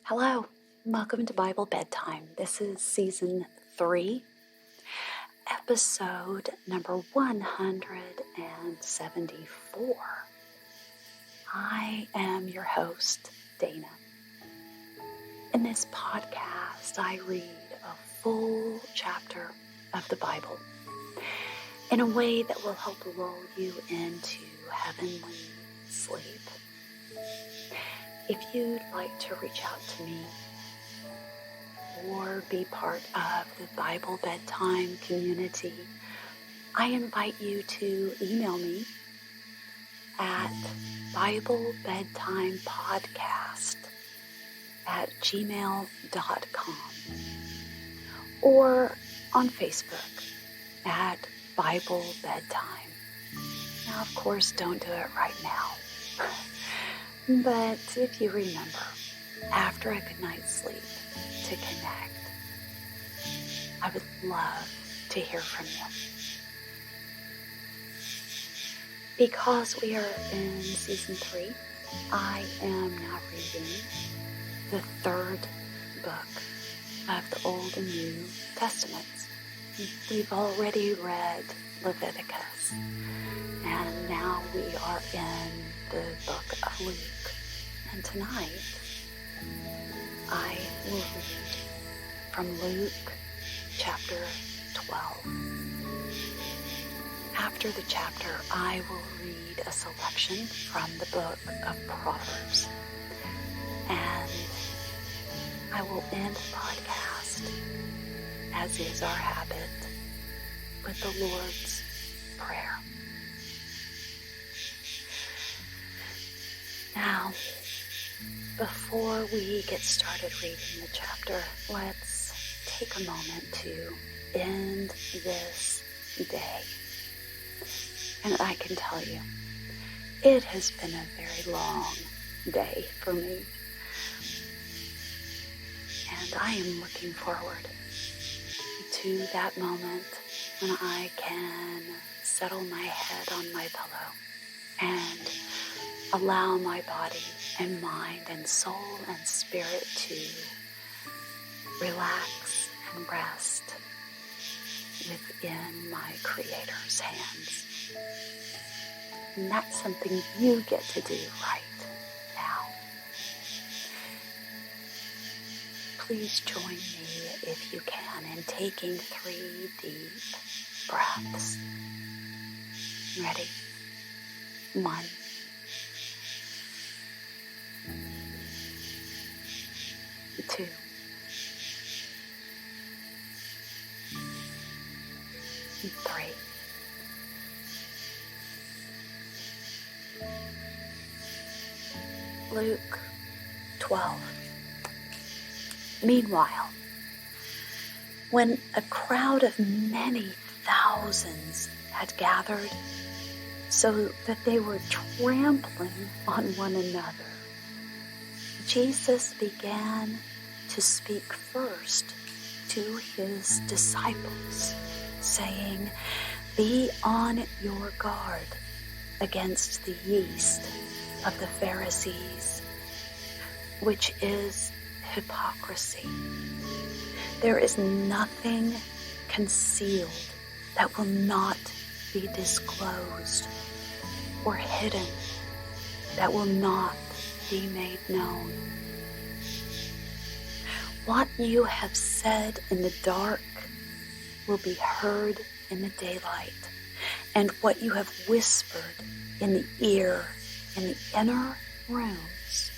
Hello, welcome to Bible Bedtime. This is season 3, episode number 174. I am your host, Dana. In this podcast, I read a full chapter of the Bible in a way that will help lull you into heavenly sleep. If you'd like to reach out to me or be part of the Bible Bedtime community, I invite you to email me at BibleBedtimePodcast@gmail.com or on Facebook at Bible Bedtime. Now, of course, don't do it right now. But if you remember, after a good night's sleep, to connect, I would love to hear from you. Because we are in season 3, I am now reading the 3rd book of the Old and New Testaments. We've already read Leviticus, and now we are in the book of Luke. And tonight, I will read from Luke chapter 12. After the chapter, I will read a selection from the book of Proverbs. And I will end the podcast, as is our habit, with the Lord's Prayer. Now, before we get started reading the chapter, let's take a moment to end this day. And I can tell you, it has been a very long day for me. And I am looking forward to that moment when I can settle my head on my pillow and allow my body and mind and soul and spirit to relax and rest within my Creator's hands. And that's something you get to do right now. Please join me, if you can, in taking 3 deep breaths. Ready? 1. 2. 3. Luke 12. Meanwhile, when a crowd of many thousands had gathered, so that they were trampling on one another, Jesus began to speak first to his disciples, saying, "Be on your guard against the yeast of the Pharisees, which is hypocrisy. There is nothing concealed that will not be disclosed, or hidden that will not be made known. What you have said in the dark will be heard in the daylight, and what you have whispered in the ear in the inner rooms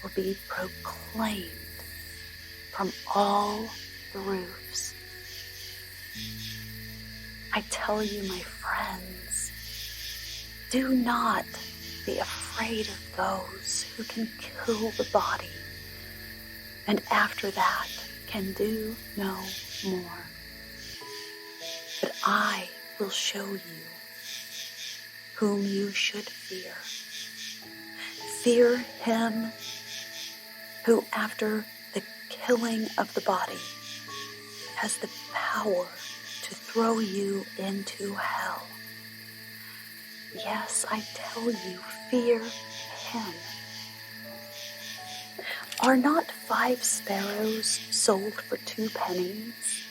will be proclaimed from all the roofs. I tell you, my friends, do not be afraid of those who can kill the body, and after that can do no more. But I will show you whom you should fear. Fear him who, after the killing of the body, has the power to throw you into hell. Yes, I tell you, fear him. Are not 5 sparrows sold for 2 pennies?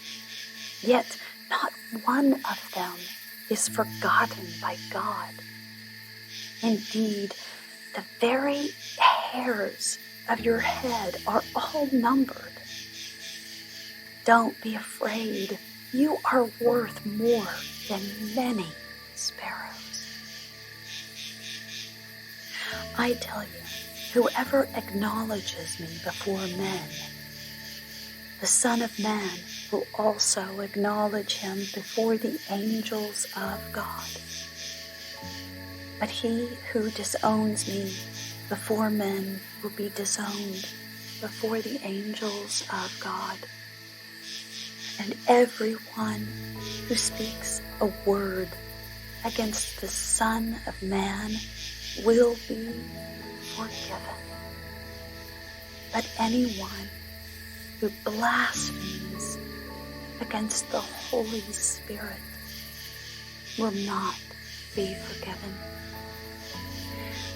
Yet not one of them is forgotten by God. Indeed, the very hairs of your head are all numbered. Don't be afraid. You are worth more than many sparrows. I tell you, whoever acknowledges me before men, the Son of Man will also acknowledge him before the angels of God. But he who disowns me before men will be disowned before the angels of God. And everyone who speaks a word against the Son of Man will be forgiven. But anyone who blasphemes against the Holy Spirit will not be forgiven.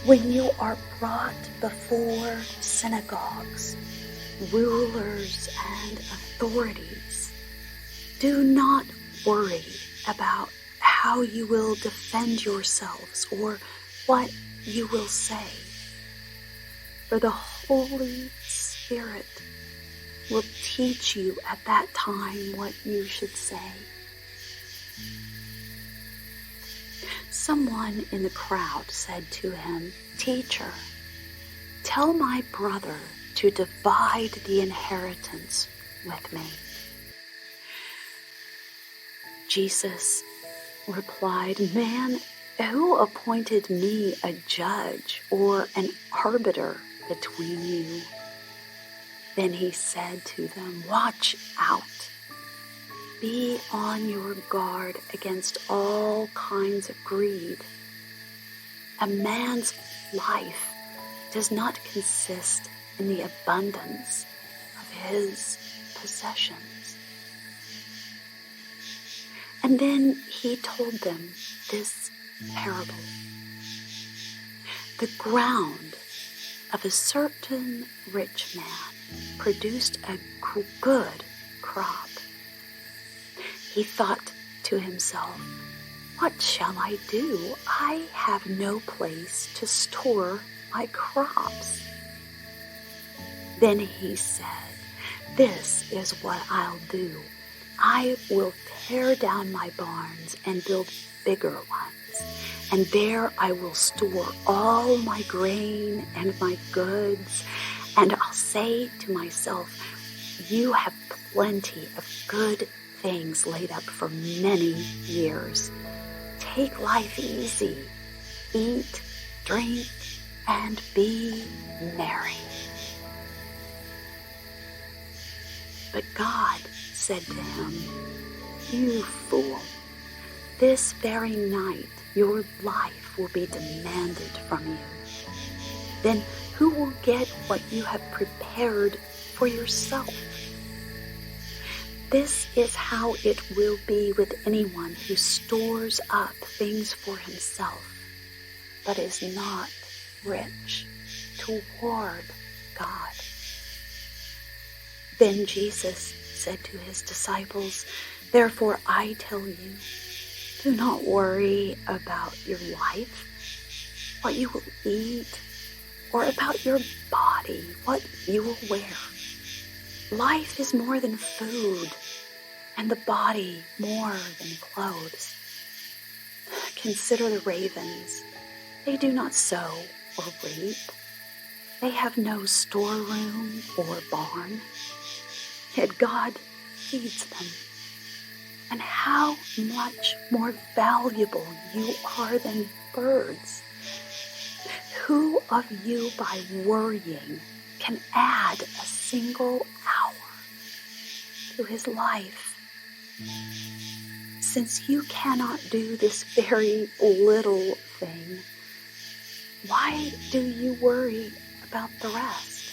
When you are brought before synagogues, rulers and authorities, do not worry about how you will defend yourselves or what you will say, for the Holy Spirit will teach you at that time what you should say. Someone in the crowd said to him, "Teacher, tell my brother to divide the inheritance with me." Jesus replied, "Man, who appointed me a judge or an arbiter between you?" Then he said to them, "Watch out. Be on your guard against all kinds of greed. A man's life does not consist in the abundance of his possessions." And then he told them this parable. The ground of a certain rich man produced a good crop. He thought to himself, "What shall I do? I have no place to store my crops." Then he said, "This is what I'll do. I will tear down my barns and build bigger ones, and there I will store all my grain and my goods, and I'll say to myself, you have plenty of good things laid up for many years. Take life easy, eat, drink, and be merry." But God said to him, "You fool, this very night your life will be demanded from you. Then who will get what you have prepared for yourself? This is how it will be with anyone who stores up things for himself, but is not rich toward God." Then Jesus said to his disciples, "Therefore I tell you, do not worry about your life, what you will eat, or about your body, what you will wear. Life is more than food, and the body more than clothes. Consider the ravens. They do not sow or reap. They have no storeroom or barn, yet God feeds them. And how much more valuable you are than birds. Who of you, by worrying, can add a single hour to his life? Since you cannot do this very little thing, why do you worry about the rest?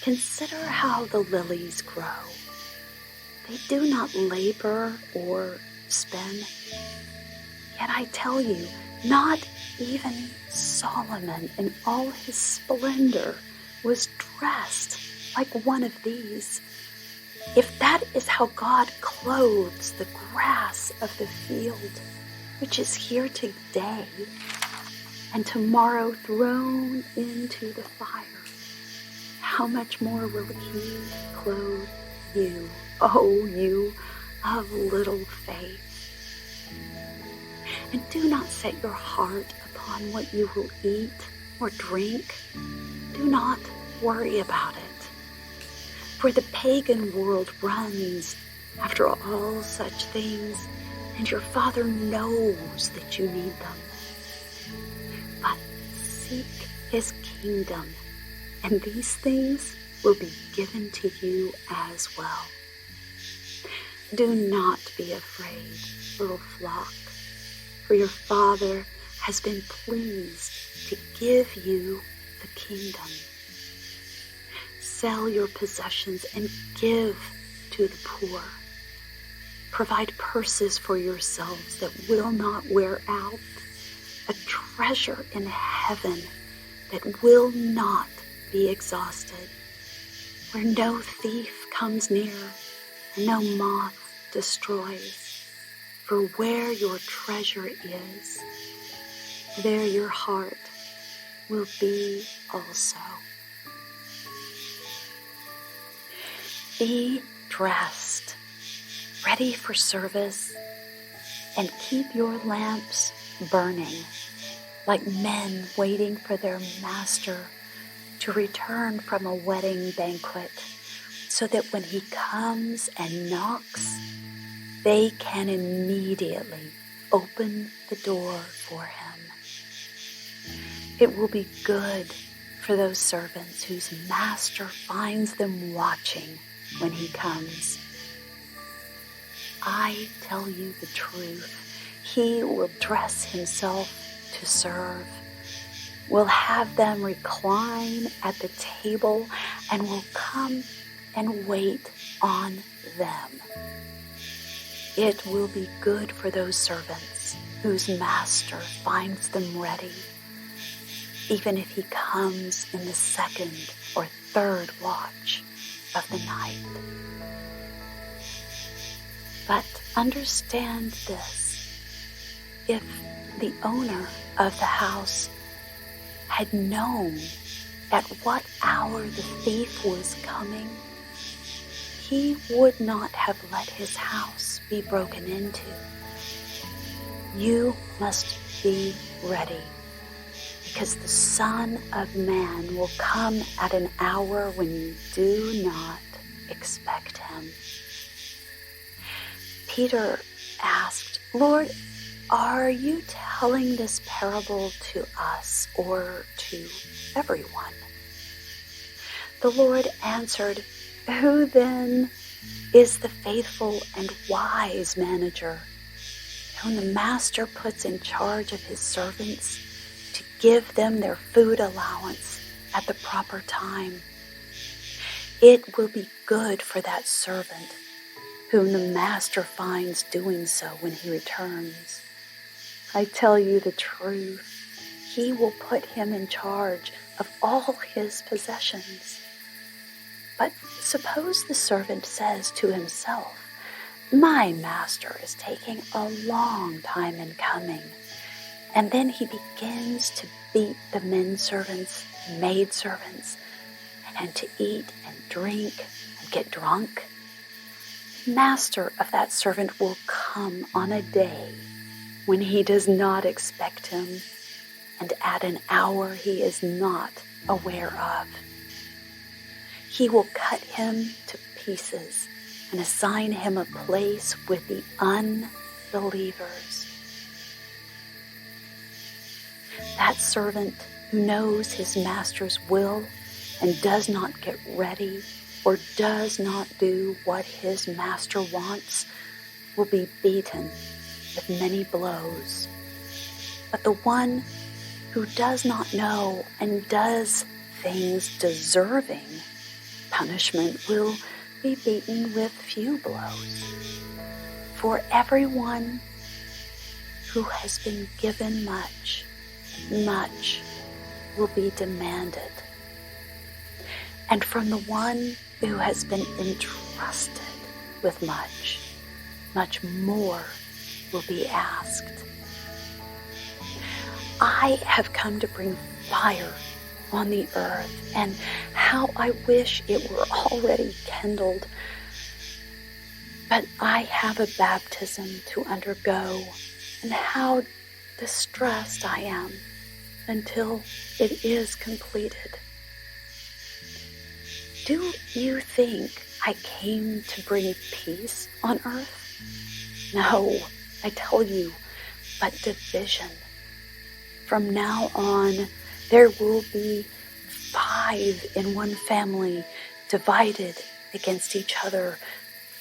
Consider how the lilies grow. They do not labor or spin. Yet I tell you, Not even Solomon in all his splendor was dressed like one of these. If that is how God clothes the grass of the field, which is here today and tomorrow thrown into the fire, how much more will he clothe you, oh, you of little faith? And do not set your heart upon what you will eat or drink. Do not worry about it. For the pagan world runs after all such things, and your Father knows that you need them. But seek his kingdom, and these things will be given to you as well. Do not be afraid, little flock, for your Father has been pleased to give you the kingdom. Sell your possessions and give to the poor. Provide purses for yourselves that will not wear out, a treasure in heaven that will not be exhausted, where no thief comes near and no moth destroys. For where your treasure is, there your heart will be also. Be dressed, ready for service, and keep your lamps burning, like men waiting for their master to return from a wedding banquet, so that when he comes and knocks, they can immediately open the door for him. It will be good for those servants whose master finds them watching when he comes. I tell you the truth, he will dress himself to serve, will have them recline at the table, and will come and wait on them. It will be good for those servants whose master finds them ready, even if he comes in the second or third watch of the night. But understand this: if the owner of the house had known at what hour the thief was coming, he would not have let his house be broken into. You must be ready, because the Son of Man will come at an hour when you do not expect him. Peter asked, Lord, are you telling this parable to us or to everyone? The Lord answered, who then is the faithful and wise manager, whom the master puts in charge of his servants to give them their food allowance at the proper time? It will be good for that servant whom the master finds doing so when he returns. I tell you the truth, he will put him in charge of all his possessions. But suppose the servant says to himself, my master is taking a long time in coming, and then he begins to beat the men servants, maid servants, and to eat and drink and get drunk. The master of that servant will come on a day when he does not expect him, and at an hour he is not aware of. He will cut him to pieces and assign him a place with the unbelievers. That servant who knows his master's will and does not get ready or does not do what his master wants will be beaten with many blows. But the one who does not know and does things deserving punishment will be beaten with few blows. For everyone who has been given much, much will be demanded. And from the one who has been entrusted with much, much more will be asked. I have come to bring fire on the earth, and how I wish it were already kindled. But I have a baptism to undergo, and how distressed I am until it is completed. Do you think I came to bring peace on earth? No, I tell you, but division. From now on, there will be 5 in one family divided against each other,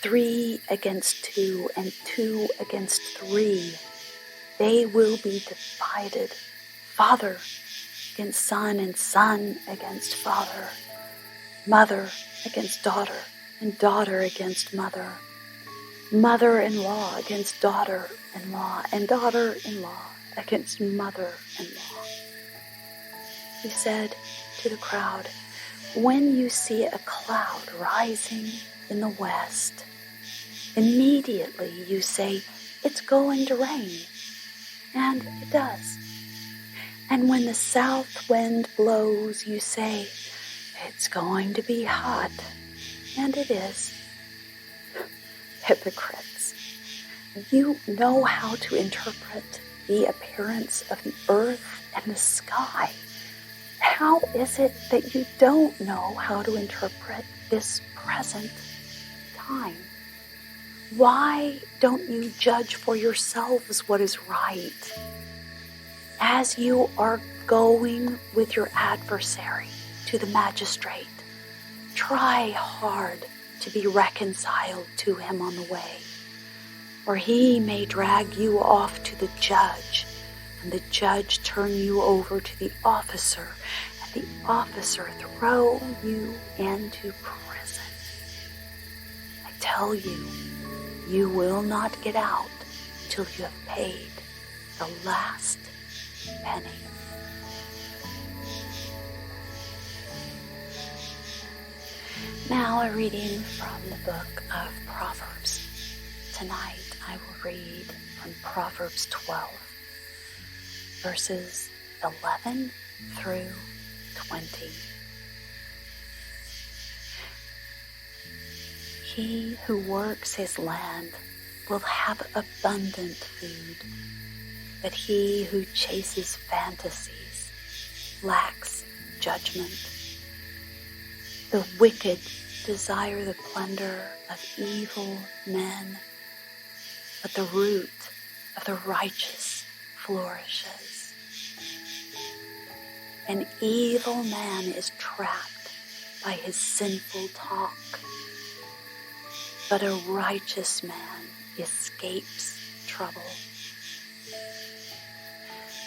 3 against 2, and 2 against 3. They will be divided, father against son, and son against father, mother against daughter, and daughter against mother, mother-in-law against daughter-in-law, and daughter-in-law against mother-in-law. He said to the crowd, when you see a cloud rising in the west, immediately you say, it's going to rain. And it does. And when the south wind blows, you say, it's going to be hot. And it is. Hypocrites. You know how to interpret the appearance of the earth and the sky. How is it that you don't know how to interpret this present time? Why don't you judge for yourselves what is right? As you are going with your adversary to the magistrate, try hard to be reconciled to him on the way, or he may drag you off to the judge, and the judge turn you over to the officer, and the officer throw you into prison. I tell you, you will not get out till you have paid the last penny. Now a reading from the book of Proverbs. Tonight I will read from Proverbs 12, verses 11 through 20. He who works his land will have abundant food, but he who chases fantasies lacks judgment. The wicked desire the plunder of evil men, but the root of the righteous flourishes. An evil man is trapped by his sinful talk, but a righteous man escapes trouble.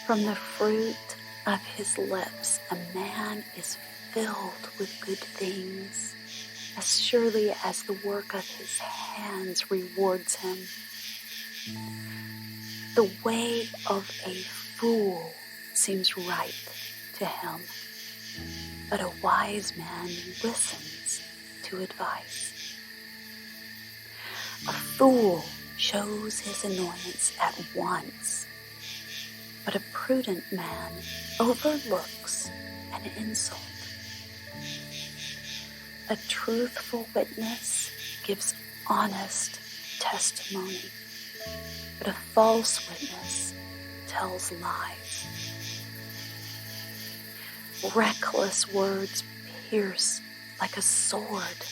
From the fruit of his lips, a man is filled with good things, as surely as the work of his hands rewards him. The way of a fool seems right to him, but a wise man listens to advice. A fool shows his annoyance at once, but a prudent man overlooks an insult. A truthful witness gives honest testimony, but a false witness tells lies. Reckless words pierce like a sword,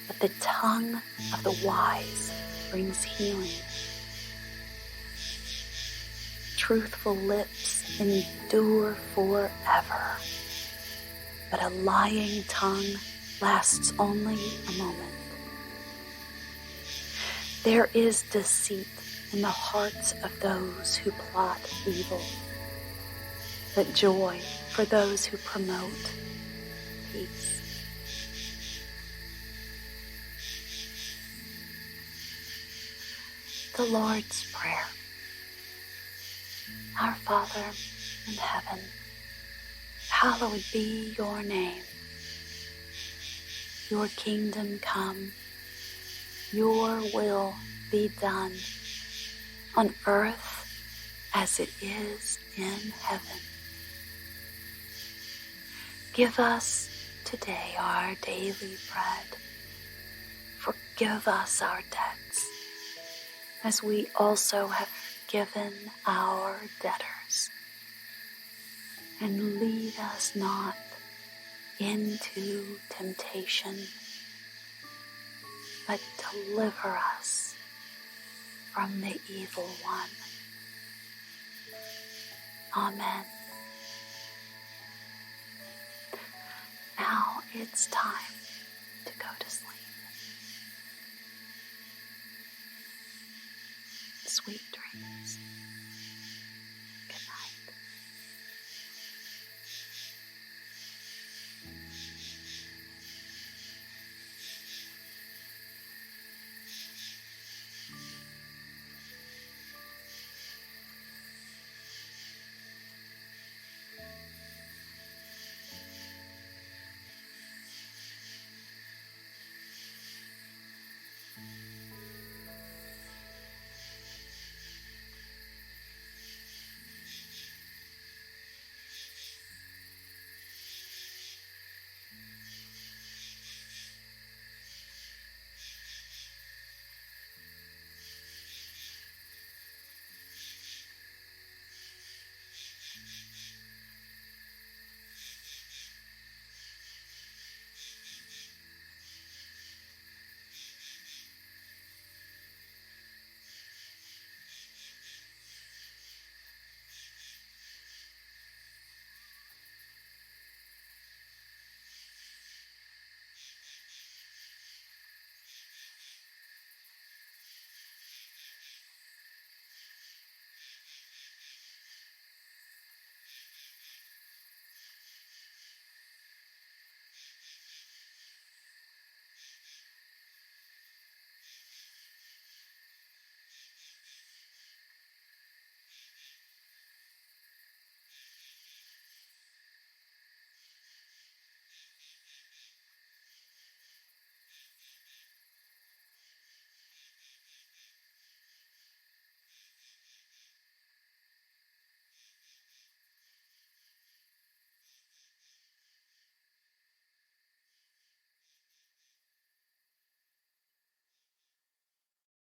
but the tongue of the wise brings healing. Truthful lips endure forever, but a lying tongue lasts only a moment. There is deceit in the hearts of those who plot evil, but joy for those who promote peace. The Lord's Prayer. Our Father in heaven, hallowed be your name. Your kingdom come, your will be done, on earth as it is in heaven. Give us today our daily bread. Forgive us our debts, as we also have forgiven our debtors. And lead us not into temptation, but deliver us from the evil one. Amen. Now it's time to go to sleep. Sweet dreams.